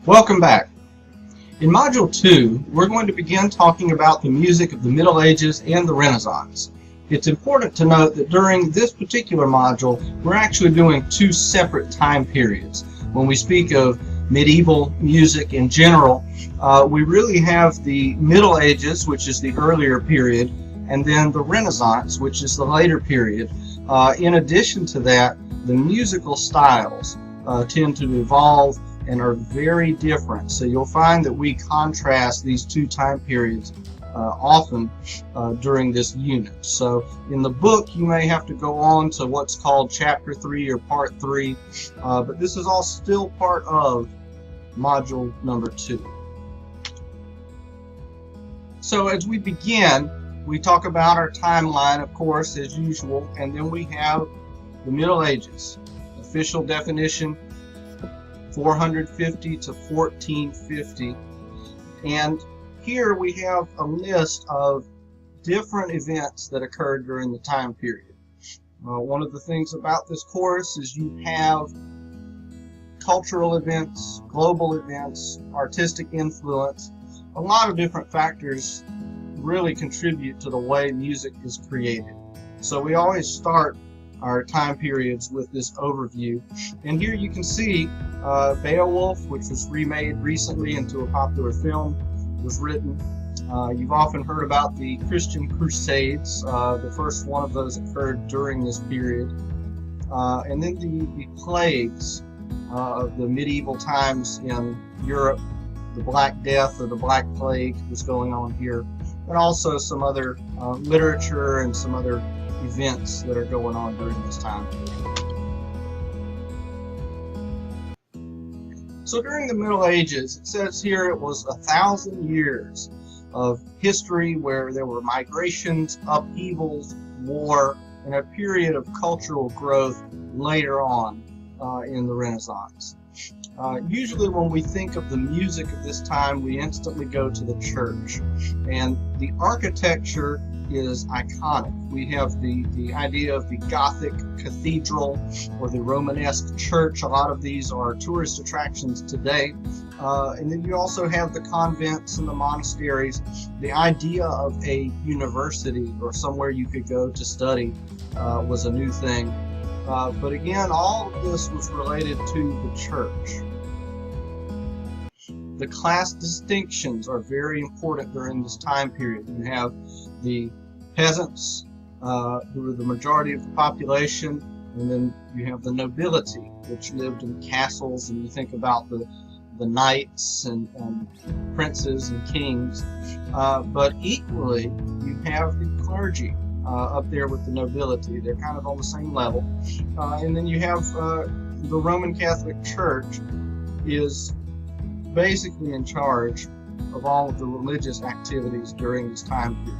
Welcome back. In Module 2, we're going to begin talking about the music of the Middle Ages and the Renaissance. It's important to note that during this particular module, we're actually doing two separate time periods. When we speak of medieval music in general, we really have the Middle Ages, which is the earlier period, and then the Renaissance, which is the later period. In addition to that, the musical styles tend to evolve and are very different. So you'll find that we contrast these two time periods often during this unit. So in the book you may have to go on to what's called Chapter 3 or Part 3, but this is all still part of Module number 2. So as we begin, we talk about our timeline, of course, as usual, and then we have the Middle Ages. Official definition, 450 to 1450, and here we have a list of different events that occurred during the time period. One of the things about this course is you have cultural events, global events, artistic influence. A lot of different factors really contribute to the way music is created. So we always start our time periods with this overview, and here you can see Beowulf, which was remade recently into a popular film, was written. You've often heard about the Christian Crusades. The first one of those occurred during this period, and then the plagues of the medieval times in Europe. The Black Death or the Black Plague was going on here, and also some other literature and some other events that are going on during this time period. So during the Middle Ages, it says here it was 1,000 years of history where there were migrations, upheavals, war, and a period of cultural growth later on in the Renaissance. Usually when we think of the music of this time, we instantly go to the church, and the architecture is iconic. We have the idea of the Gothic cathedral or the Romanesque church. A lot of these are tourist attractions today. And then you also have the convents and the monasteries. The idea of a university or somewhere you could go to study was a new thing. But again, all of this was related to the church. The class distinctions are very important during this time period. You have the peasants, who are the majority of the population, and then you have the nobility, which lived in castles, and you think about the knights and princes and kings. But equally, you have the clergy up there with the nobility. They're kind of on the same level. And then you have the Roman Catholic Church is basically in charge of all of the religious activities during this time period.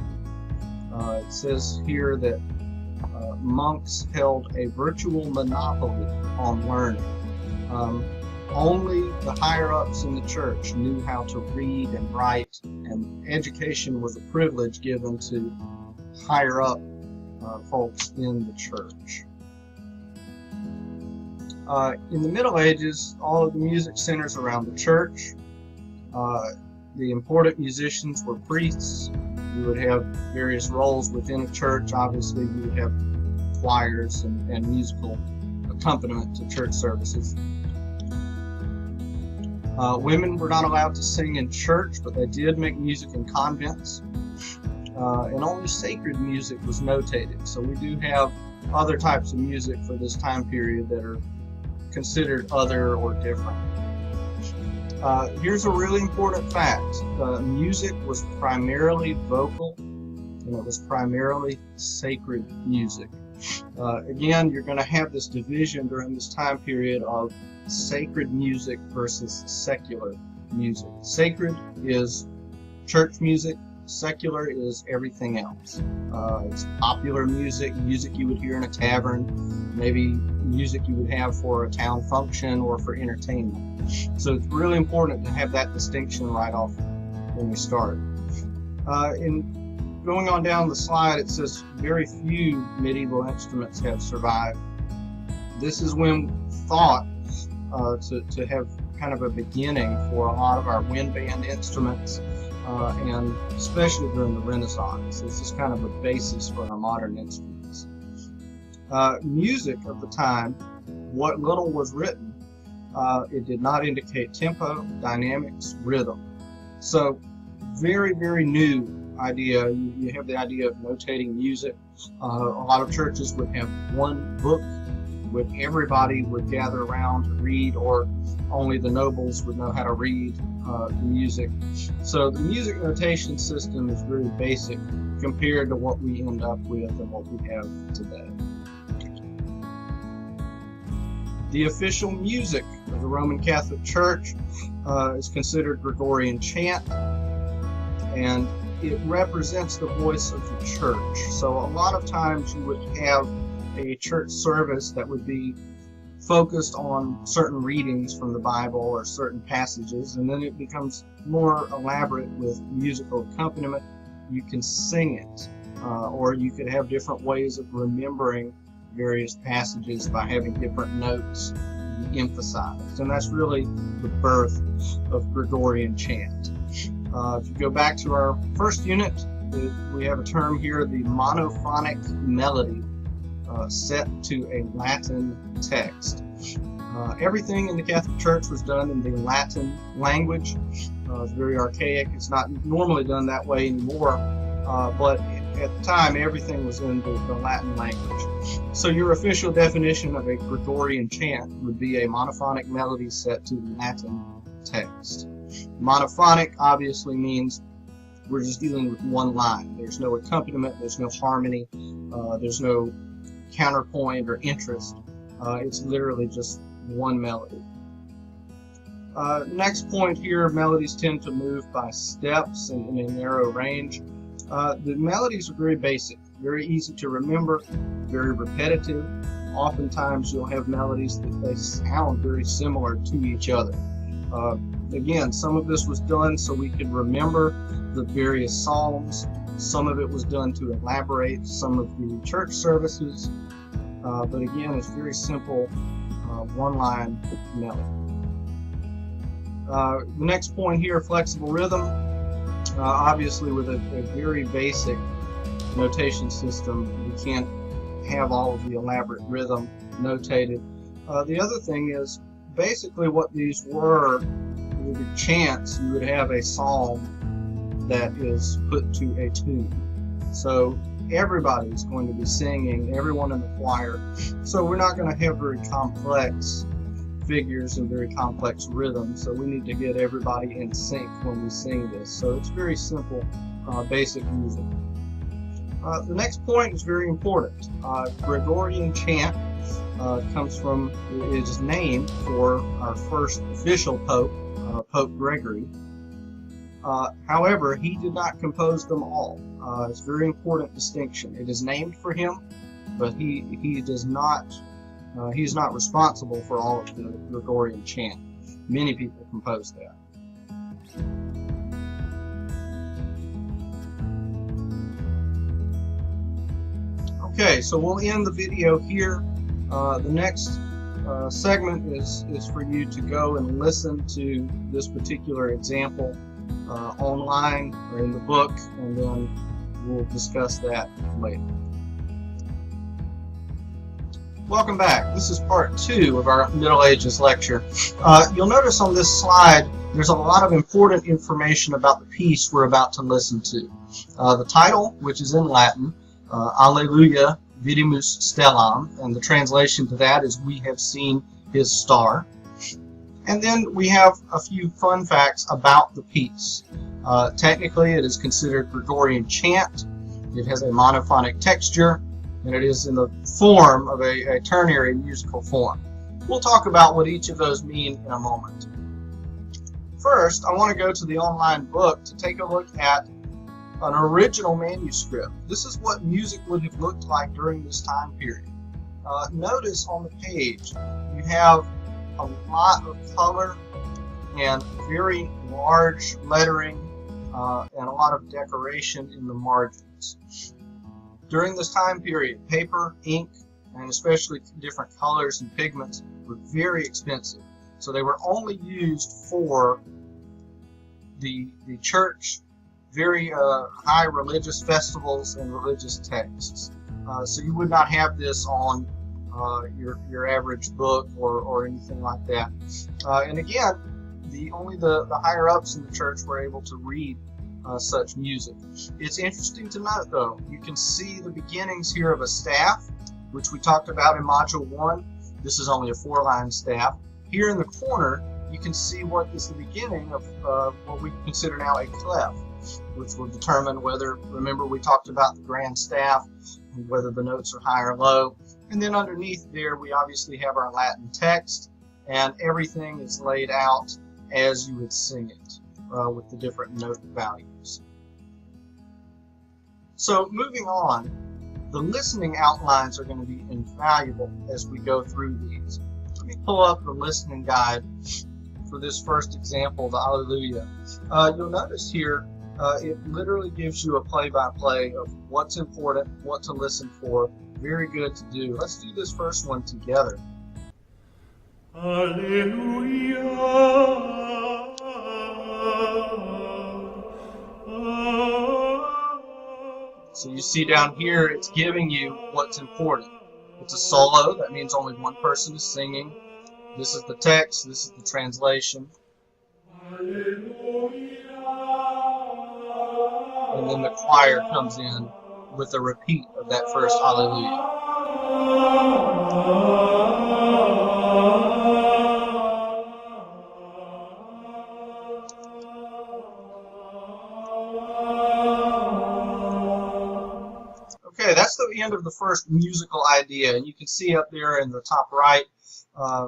It says here that monks held a virtual monopoly on learning. Only the higher-ups in the church knew how to read and write, and education was a privilege given to higher-up folks in the church. In the Middle Ages, all of the music centers around the church. The important musicians were priests. You would have various roles within a church. Obviously, you would have choirs and musical accompaniment to church services. Women were not allowed to sing in church, but they did make music in convents. And only sacred music was notated. So we do have other types of music for this time period that are considered other or different. Here's a really important fact. Music was primarily vocal, and it was primarily sacred music. Again, you're going to have this division during this time period of sacred music versus secular music. Sacred is church music. Secular is everything else. It's popular music, music you would hear in a tavern, maybe music you would have for a town function or for entertainment. So it's really important to have that distinction right off when we start. In going on down the slide, it says very few medieval instruments have survived. This is when thought to have kind of a beginning for a lot of our wind band instruments, and especially during the Renaissance. This is kind of a basis for our modern instruments. Music of the time, what little was written, it did not indicate tempo, dynamics, rhythm. So very, very new idea. You have the idea of notating music. A lot of churches would have one book where everybody would gather around to read, or only the nobles would know how to read the music. So the music notation system is very basic compared to what we end up with and what we have today. The official music of the Roman Catholic Church is considered Gregorian chant, and it represents the voice of the church. So a lot of times you would have a church service that would be focused on certain readings from the Bible or certain passages, and then it becomes more elaborate with musical accompaniment. You can sing it, or you could have different ways of remembering various passages by having different notes emphasized, and that's really the birth of Gregorian chant. If you go back to our first unit, we have a term here, the monophonic melody set to a Latin text. Everything in the Catholic Church was done in the Latin language. It's very archaic. It's not normally done that way anymore, but at the time everything was in the Latin language. So your official definition of a Gregorian chant would be a monophonic melody set to Latin text. Monophonic obviously means we're just dealing with one line. There's no accompaniment, there's no harmony, there's no counterpoint or interest. It's literally just one melody. Next point here, melodies tend to move by steps and in a narrow range. The melodies are very basic, very easy to remember, very repetitive. Oftentimes you'll have melodies that they sound very similar to each other. Again, some of this was done so we could remember the various psalms. Some of it was done to elaborate some of the church services. But again, it's very simple, one-line melody. The next point here, flexible rhythm. Obviously, with a very basic notation system, we can't have all of the elaborate rhythm notated. The other thing is, basically what these were, with the chants, you would have a psalm that is put to a tune. So everybody is going to be singing, everyone in the choir. So we're not going to have very complex figures and very complex rhythms. So we need to get everybody in sync when we sing this. So it's very simple, basic music. The next point is very important. Gregorian chant comes from, it is named for our first official pope, Pope Gregory. However, he did not compose them all. It's a very important distinction. It is named for him, but he does not. He is not responsible for all of the Gregorian chant. Many people composed that. Okay, so we'll end the video here. The next segment is for you to go and listen to this particular example online or in the book, and then we'll discuss that later. Welcome back. This is part 2 of our Middle Ages lecture. You'll notice on this slide there's a lot of important information about the piece we're about to listen to. The title, which is in Latin, Alleluia Vidimus Stellam, and the translation to that is We Have Seen His Star. And then we have a few fun facts about the piece. Technically, it is considered Gregorian chant. It has a monophonic texture, and it is in the form of a ternary musical form. We'll talk about what each of those mean in a moment. First, I want to go to the online book to take a look at an original manuscript. This is what music would have looked like during this time period. Notice on the page you have a lot of color and very large lettering and a lot of decoration in the margins. During this time period, paper, ink, and especially different colors and pigments were very expensive. So they were only used for the church, very high religious festivals and religious texts. So you would not have this on your average book or anything like that. And again, only the higher ups in the church were able to read such music. It's interesting to note, though, you can see the beginnings here of a staff, which we talked about in Module 1. This is only a 4-line staff. Here in the corner, you can see what is the beginning of what we consider now a clef, which will determine whether, remember we talked about the grand staff, and whether the notes are high or low. And then underneath there, we obviously have our Latin text, and everything is laid out as you would sing it with the different note values. So moving on, the listening outlines are going to be invaluable as we go through these. Let me pull up the listening guide for this first example, the Alleluia. You'll notice here it literally gives you a play-by-play of what's important, what to listen for. Very good to do. Let's do this first one together. Alleluia. So you see down here, it's giving you what's important. It's a solo, that means only one person is singing. This is the text, this is the translation. And then the choir comes in with a repeat of that first Alleluia. Okay, that's the end of the first musical idea, and you can see up there in the top right,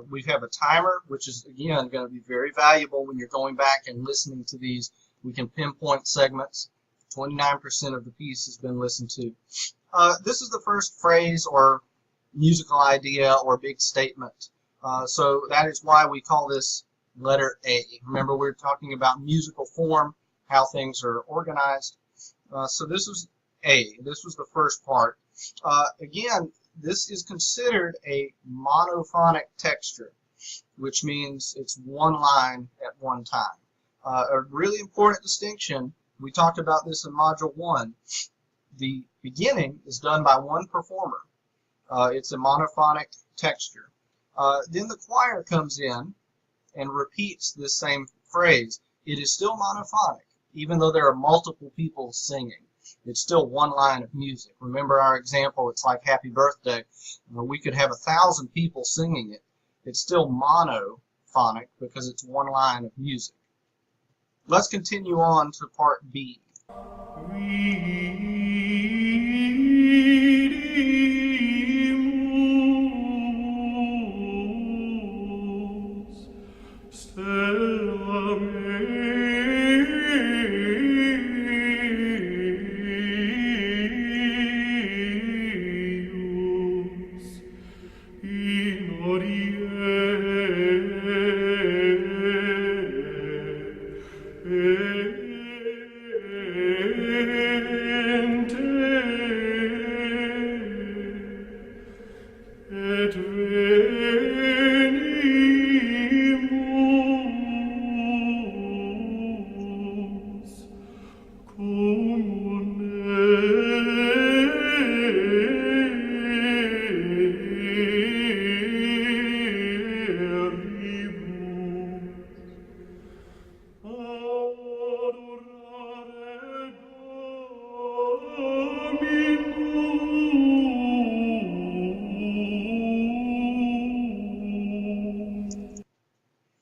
we have a timer, which is again going to be very valuable when you're going back and listening to these. We can pinpoint segments. 29% of the piece has been listened to. This is the first phrase or musical idea or big statement. So that is why we call this letter A. Remember, we're talking about musical form, how things are organized. So this was A. This was the first part. Again, this is considered a monophonic texture, which means it's one line at one time. A really important distinction, we talked about this in Module 1. The beginning is done by one performer. It's a monophonic texture. Then the choir comes in and repeats this same phrase. It is still monophonic, even though there are multiple people singing. It's still one line of music. Remember our example, it's like Happy Birthday. We could have 1,000 people singing it. It's still monophonic because it's one line of music. Let's continue on to part B.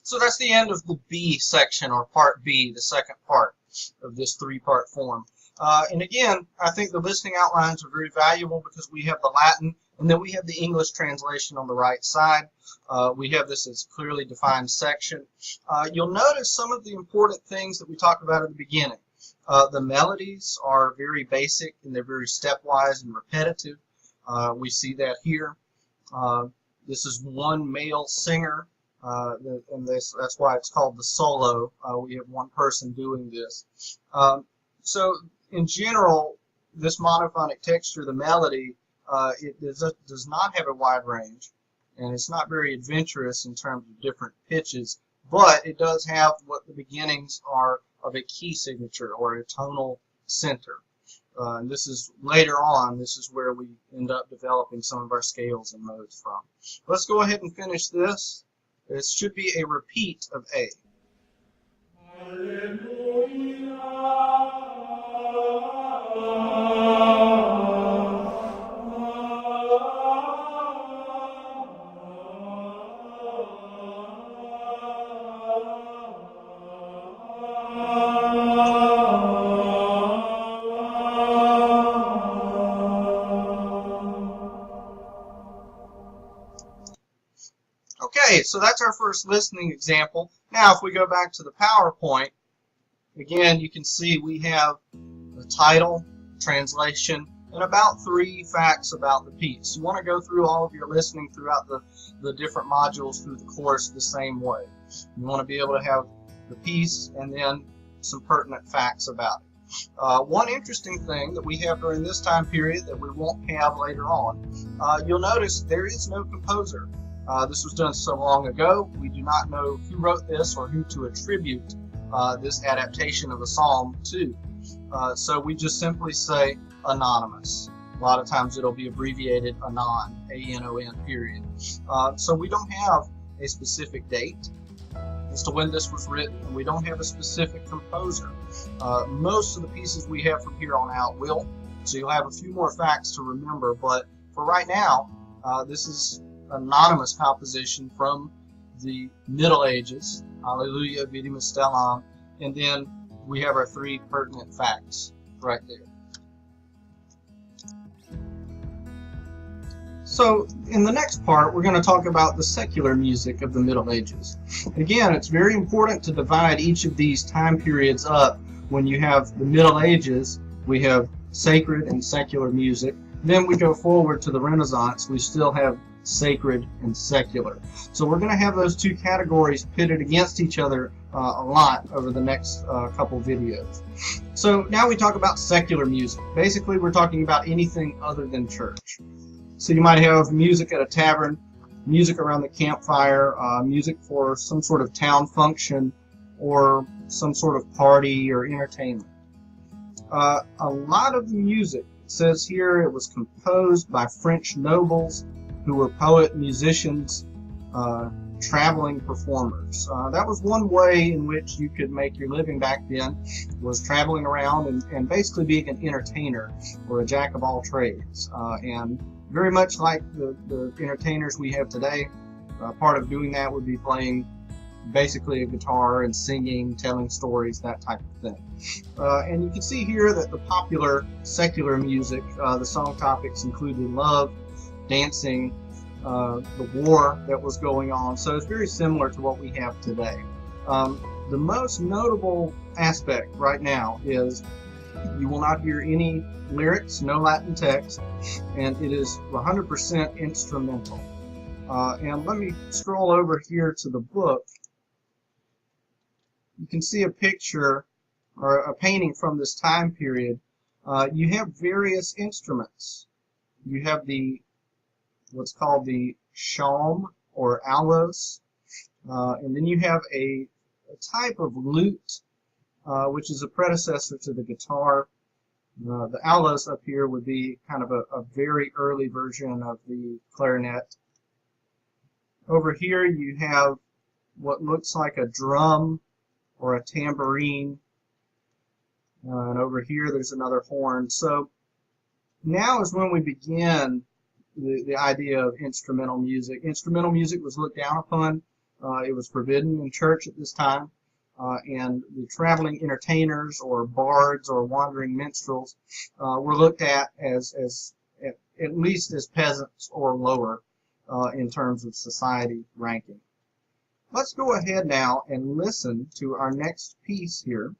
So that's the end of the B section, or part B, the second part of this three-part form. And again, I think the listening outlines are very valuable because we have the Latin, and then we have the English translation on the right side. We have this as clearly defined section. You'll notice some of the important things that we talked about at the beginning. The melodies are very basic, and they're very stepwise and repetitive. We see that here. This is one male singer. And that's why it's called the solo. We have one person doing this. So in general, this monophonic texture, the melody, it does not have a wide range. and it's not very adventurous in terms of different pitches, but it does have what the beginnings are of a key signature or a tonal center. And this is later on, this is where we end up developing some of our scales and modes from. Let's go ahead and finish this. This should be a repeat of A. Okay, so that's our first listening example. Now if we go back to the PowerPoint, again you can see we have the title, translation, and about 3 facts about the piece. You want to go through all of your listening throughout the different modules through the course the same way. You want to be able to have the piece and then some pertinent facts about it. One interesting thing that we have during this time period that we won't have later on, you'll notice there is no composer. This was done so long ago, we do not know who wrote this or who to attribute this adaptation of a psalm to. So we just simply say anonymous. A lot of times it'll be abbreviated anon, A-N-O-N, period. So we don't have a specific date as to when this was written, and we don't have a specific composer. Most of the pieces we have from here on out will, so you'll have a few more facts to remember, but for right now, this is anonymous composition from the Middle Ages, Hallelujah, Vidim Stellam, and then we have our 3 pertinent facts right there. So in the next part, we're going to talk about the secular music of the Middle Ages. Again, it's very important to divide each of these time periods up. When you have the Middle Ages, we have sacred and secular music. Then we go forward to the Renaissance, we still have sacred and secular. So we're going to have those 2 categories pitted against each other a lot over the next couple videos. So now we talk about secular music. Basically, we're talking about anything other than church. So you might have music at a tavern, music around the campfire, music for some sort of town function, or some sort of party or entertainment. A lot of the music, it says here, it was composed by French nobles who were poet, musicians, traveling performers. That was one way in which you could make your living back then, was traveling around and basically being an entertainer or a jack of all trades. And very much like the entertainers we have today, part of doing that would be playing basically a guitar and singing, telling stories, that type of thing. And you can see here that the popular secular music, the song topics included love, dancing, the war that was going on, so it's very similar to what we have today. The most notable aspect right now is you will not hear any lyrics, no Latin text, and it is 100% instrumental. And let me scroll over here to the book. You can see a picture or a painting from this time period. You have various instruments. You have what's called the shawm or aulos, and then you have a type of lute, which is a predecessor to the guitar. The aulos up here would be kind of a very early version of the clarinet. Over here you have what looks like a drum or a tambourine, and over here there's another horn. So now is when we begin the idea of instrumental music. Instrumental music was looked down upon. It was forbidden in church at this time. And the traveling entertainers or bards or wandering minstrels were looked at as at least as peasants or lower in terms of society ranking. Let's go ahead now and listen to our next piece here.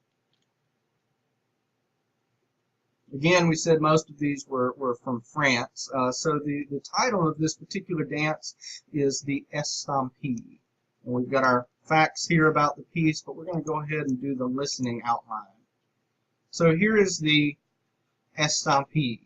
Again, we said most of these were from France. So the title of this particular dance is the Estampille. And we've got our facts here about the piece, but we're going to go ahead and do the listening outline. So here is the Estampille.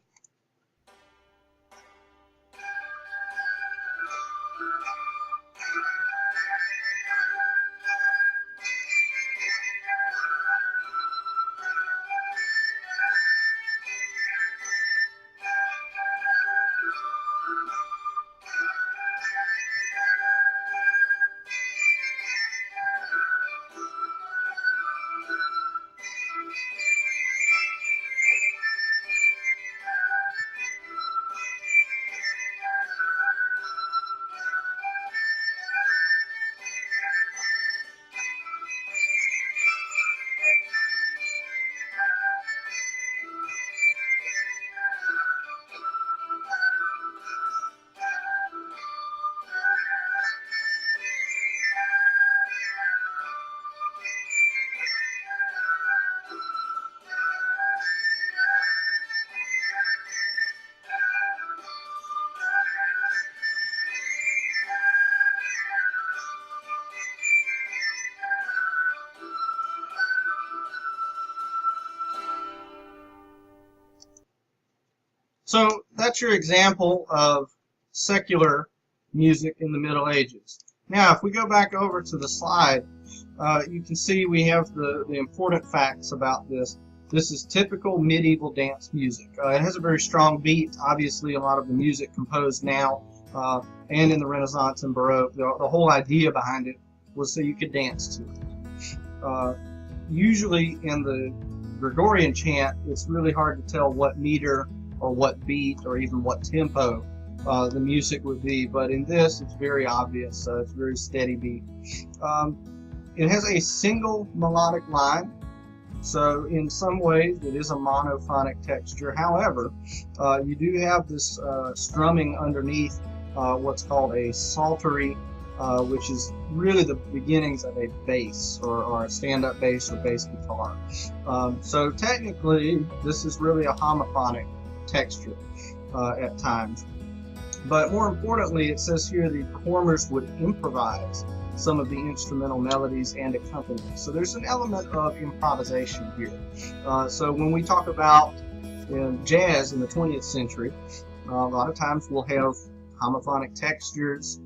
So that's your example of secular music in the Middle Ages. Now, if we go back over to the slide, you can see we have the important facts about this. This is typical medieval dance music. It has a very strong beat. Obviously, a lot of the music composed now and in the Renaissance and Baroque, the whole idea behind it was so you could dance to it. Usually in the Gregorian chant, it's really hard to tell what meter or what beat or even what tempo the music would be, but in this it's very obvious. It's a very steady beat. It has a single melodic line, so in some ways it is a monophonic texture. However, you do have this strumming underneath what's called a psaltery, which is really the beginnings of a bass or a stand-up bass or bass guitar. So technically this is really a homophonic texture at times. But more importantly, it says here the performers would improvise some of the instrumental melodies and accompaniments. So there's an element of improvisation here. So when we talk about jazz in the 20th century, a lot of times we'll have homophonic textures,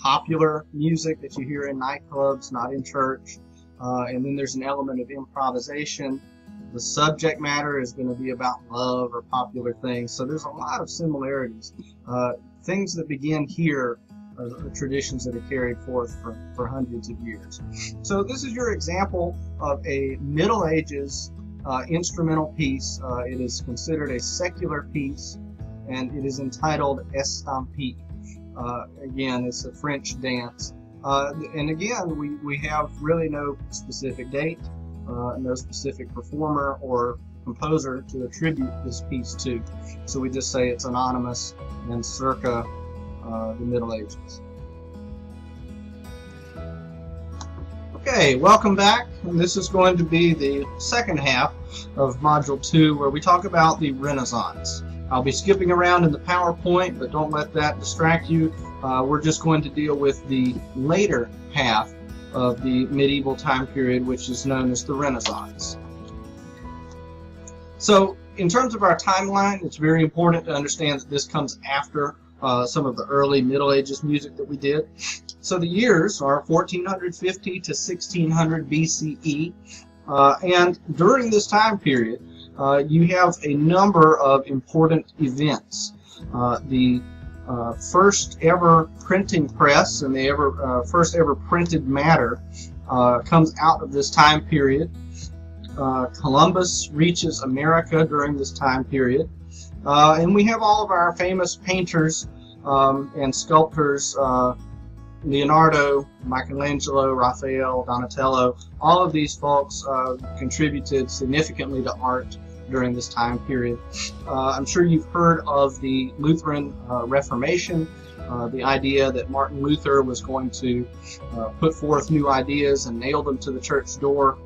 popular music that you hear in nightclubs, not in church, and then there's an element of improvisation. The subject matter is going to be about love or popular things. So there's a lot of similarities. Things that begin here are traditions that are carried forth for hundreds of years. So this is your example of a Middle Ages instrumental piece. It is considered a secular piece, and it is entitled Estampie. Again, it's a French dance. And again, we have really no specific date. No specific performer or composer to attribute this piece to. So we just say it's anonymous and circa the Middle Ages. Okay, welcome back. And this is going to be the second half of Module 2, where we talk about the Renaissance. I'll be skipping around in the PowerPoint, but don't let that distract you. We're just going to deal with the later half of the medieval time period, which is known as the Renaissance. So in terms of our timeline, it's very important to understand that this comes after some of the early Middle Ages music that we did. So the years are 1450 to 1600 BCE, and during this time period you have a number of important events. The first ever printing press and the first ever printed matter comes out of this time period. Columbus reaches America during this time period. And we have all of our famous painters and sculptors, Leonardo, Michelangelo, Raphael, Donatello. All of these folks contributed significantly to art during this time period. I'm sure you've heard of the Lutheran Reformation, the idea that Martin Luther was going to put forth new ideas and nail them to the church door.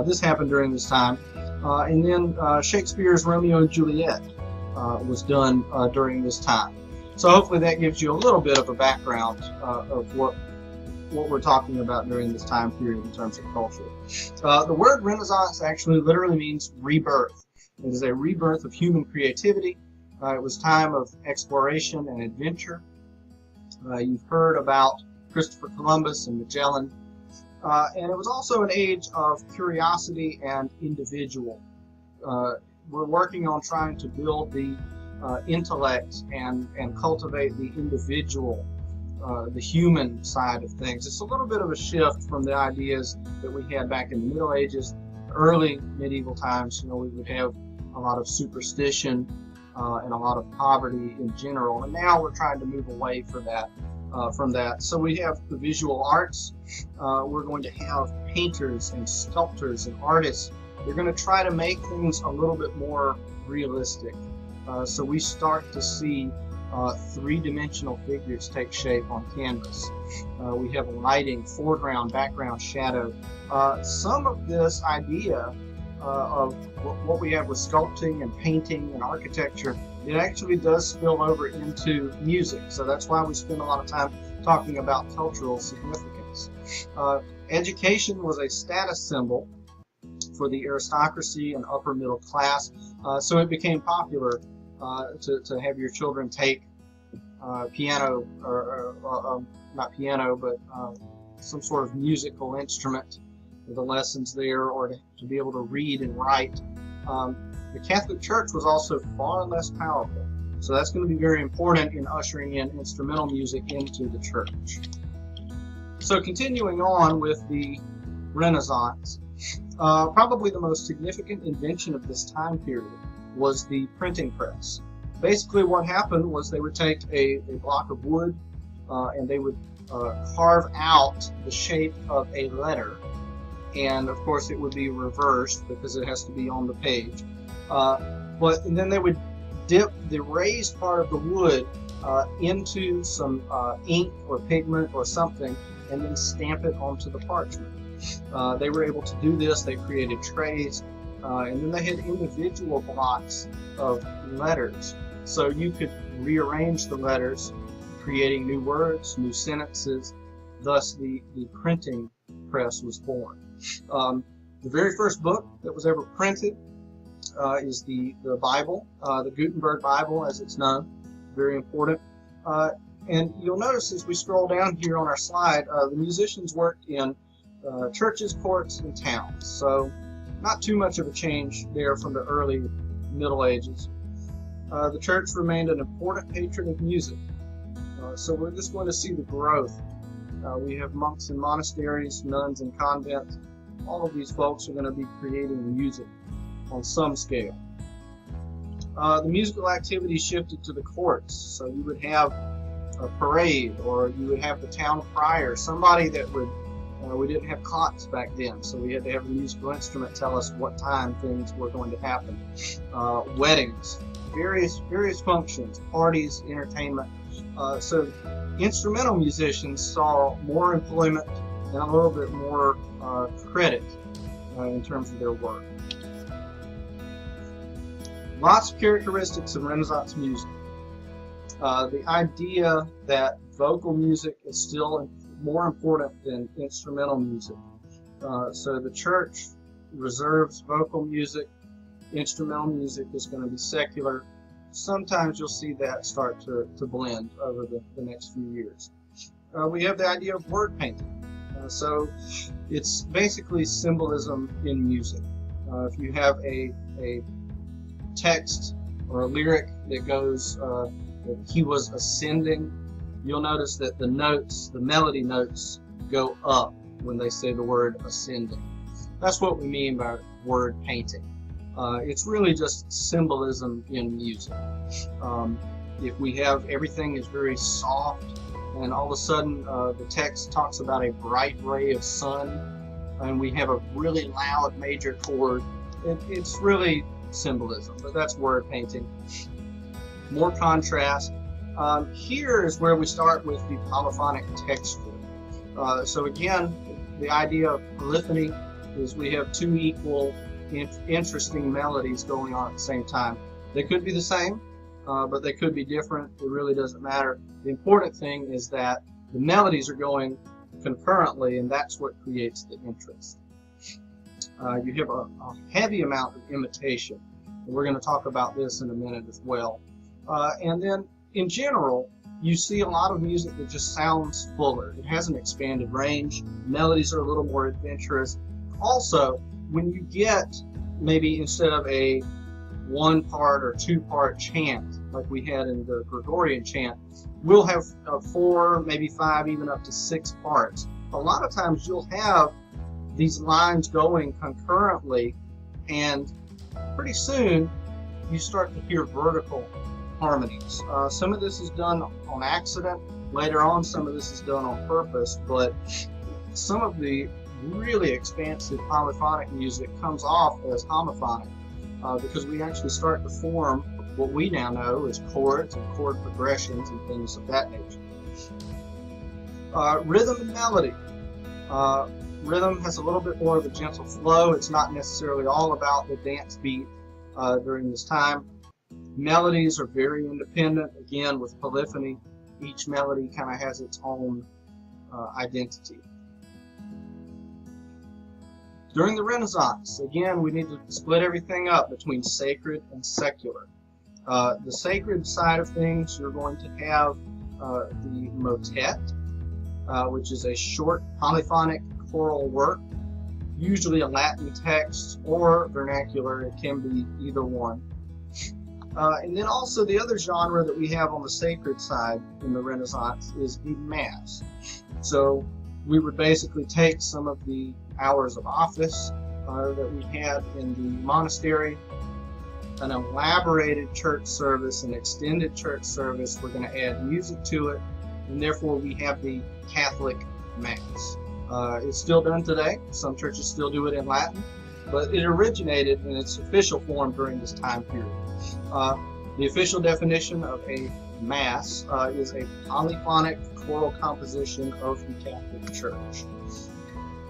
This happened during this time. And then Shakespeare's Romeo and Juliet was done during this time. So hopefully that gives you a little bit of a background of what we're talking about during this time period in terms of culture. The word Renaissance actually literally means rebirth. It is a rebirth of human creativity. It was time of exploration and adventure. You've heard about Christopher Columbus and Magellan. And it was also an age of curiosity and individual. We're working on trying to build the intellect and cultivate the individual, the human side of things. It's a little bit of a shift from the ideas that we had back in the Middle Ages, early medieval times. We would have a lot of superstition and a lot of poverty in general, and now we're trying to move away from that. So we have the visual arts. We're going to have painters and sculptors and artists. They're going to try to make things a little bit more realistic. So we start to see three-dimensional figures take shape on canvas. We have lighting, foreground, background, shadow. Some of this idea of what we have with sculpting and painting and architecture, it actually does spill over into music. So that's why we spend a lot of time talking about cultural significance. Education was a status symbol for the aristocracy and upper middle class, so it became popular to have your children take piano, or not piano, but some sort of musical instrument, the lessons there, or to be able to read and write. The Catholic Church was also far less powerful, so that's going to be very important in ushering in instrumental music into the church. So continuing on with the Renaissance, probably the most significant invention of this time period was the printing press. Basically what happened was they would take a block of wood and they would carve out the shape of a letter, and of course it would be reversed because it has to be on the page. And then they would dip the raised part of the wood into some ink or pigment or something, and then stamp it onto the parchment. They were able to do this. They created trays, and then they had individual blocks of letters. So you could rearrange the letters, creating new words, new sentences. Thus, the printing press was born. The very first book that was ever printed is the Bible, the Gutenberg Bible, as it's known. Very important. And you'll notice as we scroll down here on our slide, the musicians worked in churches, courts, and towns. So not too much of a change there from the early Middle Ages. The church remained an important patron of music. So we're just going to see the growth. We have monks in monasteries, nuns in convents. All of these folks are going to be creating music on some scale. The musical activity shifted to the courts. So you would have a parade, or you would have the town crier, somebody that would, we didn't have clocks back then, so we had to have a musical instrument tell us what time things were going to happen. Weddings, various functions, parties, entertainment. So instrumental musicians saw more employment and a little bit more credit in terms of their work. Lots of characteristics of Renaissance music. The idea that vocal music is still more important than instrumental music. So the church reserves vocal music. Instrumental music is going to be secular. Sometimes you'll see that start to blend over the next few years. We have the idea of word painting. So it's basically symbolism in music. If you have a text or a lyric that goes, that he was ascending, you'll notice that the notes, the melody notes, go up when they say the word ascending. That's what we mean by word painting. It's really just symbolism in music. If we have everything is very soft, and all of a sudden the text talks about a bright ray of sun, and we have a really loud major chord, it's really symbolism, but that's word painting. More contrast. Here is where we start with the polyphonic texture. So again, the idea of polyphony is we have two equal interesting melodies going on at the same time. They could be the same, but they could be different. It really doesn't matter. The important thing is that the melodies are going concurrently, and that's what creates the interest. You have a heavy amount of imitation, and we're going to talk about this in a minute as well. And then in general, you see a lot of music that just sounds fuller. It has an expanded range. Melodies are a little more adventurous. Also, when you get maybe instead of a 1-part or 2-part chant like we had in the Gregorian chant, we'll have 4, maybe 5, even up to 6 parts. A lot of times you'll have these lines going concurrently, and pretty soon you start to hear vertical harmonies. Some of this is done on accident. Later on, some of this is done on purpose, but some of the really expansive polyphonic music comes off as homophonic because we actually start to form what we now know as chords and chord progressions and things of that nature. Rhythm and melody. Rhythm has a little bit more of a gentle flow. It's not necessarily all about the dance beat during this time. Melodies are very independent. Again, with polyphony, each melody kind of has its own identity. During the Renaissance, again, we need to split everything up between sacred and secular. The sacred side of things, you're going to have the motet, which is a short polyphonic choral work, usually a Latin text or vernacular. It can be either one. And then also the other genre that we have on the sacred side in the Renaissance is the Mass. So we would basically take some of the hours of office that we had in the monastery, an elaborated church service, an extended church service. We're going to add music to it, and therefore we have the Catholic Mass. It's still done today. Some churches still do it in Latin, but it originated in its official form during this time period. The official definition of a Mass is a polyphonic choral composition of the Catholic Church,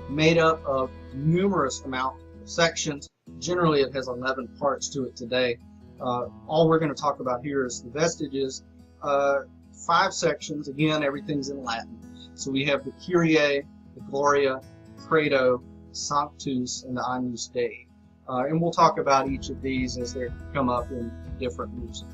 made up of numerous amount of sections. Generally, it has 11 parts to it today. All we're going to talk about here is the vestiges. 5 sections. Again, everything's in Latin. So we have the Kyrie, the Gloria, Credo, Sanctus, and the Agnus Dei. And we'll talk about each of these as they come up in different music.